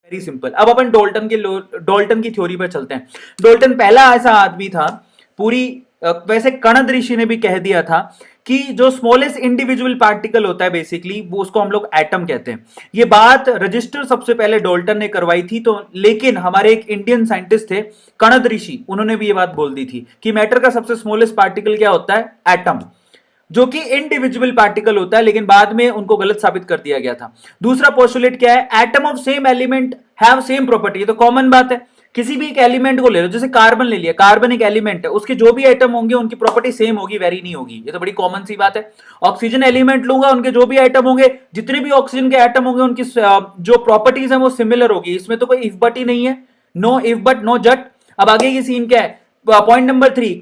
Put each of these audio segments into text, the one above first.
Very simple. अब अपन Dalton की theory पर चलते हैं। डोल्टन पहला ऐसा आदमी था पूरी वैसे कणद ऋषि ने भी कह दिया था कि जो स्मॉलेस्ट इंडिविजुअल पार्टिकल होता है बेसिकली वो उसको हम लोग एटम कहते हैं। ये बात रजिस्टर सबसे पहले डोल्टन ने करवाई थी, तो लेकिन हमारे एक इंडियन साइंटिस्ट थे कणद ऋषि, उन्होंने भी ये बात बोल दी थी कि मैटर का सबसे स्मॉलेस्ट पार्टिकल क्या होता है, एटम, जो कि इंडिविजुअल पार्टिकल होता है, लेकिन बाद में उनको गलत साबित कर दिया गया था। दूसरा पोस्टुलेट क्या है, atom of same element have same property. ये तो कॉमन बात है, किसी भी एक एलिमेंट को ले लो, जैसे कार्बन ले लिया, कार्बन एक एलिमेंट है, उसके जो भी एटम होंगे उनकी प्रॉपर्टी सेम होगी, वेरी नहीं होगी। ये तो बड़ी कॉमन सी बात है। ऑक्सीजन एलिमेंट लूंगा, उनके जो भी एटम होंगे, जितने भी ऑक्सीजन के एटम होंगे, उनकी जो प्रॉपर्टीज है वो सिमिलर होगी। इसमें तो कोई इफ बट ही नहीं है, नो इफ बट नो जट। अब आगे की सीन क्या है, point number 3,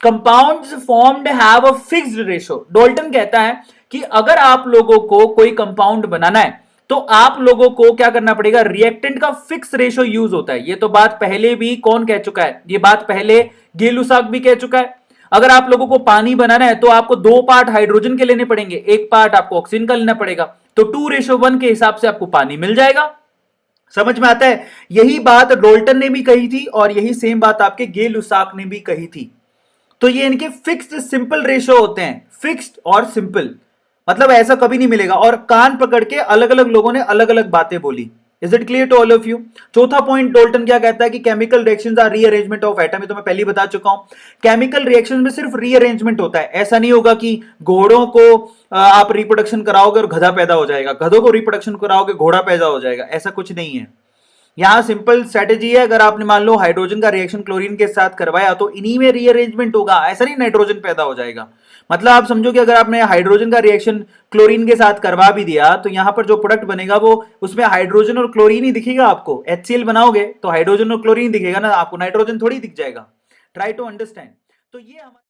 compounds formed have a fixed ratio. Dalton कहता है कि अगर आप लोगों को कोई कंपाउंड बनाना है तो आप लोगों को क्या करना पड़ेगा, रिएक्टेंट का फिक्स रेशो यूज होता है। ये तो बात पहले भी कौन कह चुका है, ये बात पहले गै-लुसाक भी कह चुका है। अगर आप लोगों को पानी बनाना है तो आपको 2 पार्ट हाइड्रोजन के लेने पड़ेंगे, 1 पार्ट आपको ऑक्सीजन का लेना पड़ेगा, तो 2:1 के हिसाब से आपको पानी मिल जाएगा। समझ में आता है? यही बात डोल्टन ने भी कही थी और यही सेम बात आपके गै-लुसाक ने भी कही थी। तो ये इनके फिक्स्ड सिंपल रेशो होते हैं, फिक्स्ड और सिंपल, मतलब ऐसा कभी नहीं मिलेगा। और कान पकड़ के अलग अलग लोगों ने अलग अलग बातें बोली। Is it clear to all of you? चौथा पॉइंट डोल्टन क्या कहता है कि chemical reactions are rearrangement of atom. ये तो मैं पहले ही बता चुका हूं, केमिकल रिएक्शन में सिर्फ रीअरेंजमेंट होता है। ऐसा नहीं होगा कि घोड़ों को आप रिप्रोडक्शन कराओगे और गधा पैदा हो जाएगा, गधों को रिप्रोडक्शन कराओगे घोड़ा पैदा हो जाएगा, ऐसा कुछ नहीं है। यहां सिंपल स्ट्रेटेजी है, अगर आपने मान लो हाइड्रोजन का रिएक्शन क्लोरीन के साथ करवाया तो इन्हीं में रीअरेंजमेंट होगा, ऐसा नहीं नाइट्रोजन पैदा हो जाएगा। मतलब आप समझो कि अगर आपने हाइड्रोजन का रिएक्शन क्लोरीन के साथ करवा भी दिया तो यहां पर जो प्रोडक्ट बनेगा वो उसमें हाइड्रोजन और क्लोरीन ही दिखेगा। आपको HCl बनाओगे तो हाइड्रोजन और क्लोरीन दिखेगा ना, आपको नाइट्रोजन थोड़ी दिख जाएगा। Try to understand. तो ये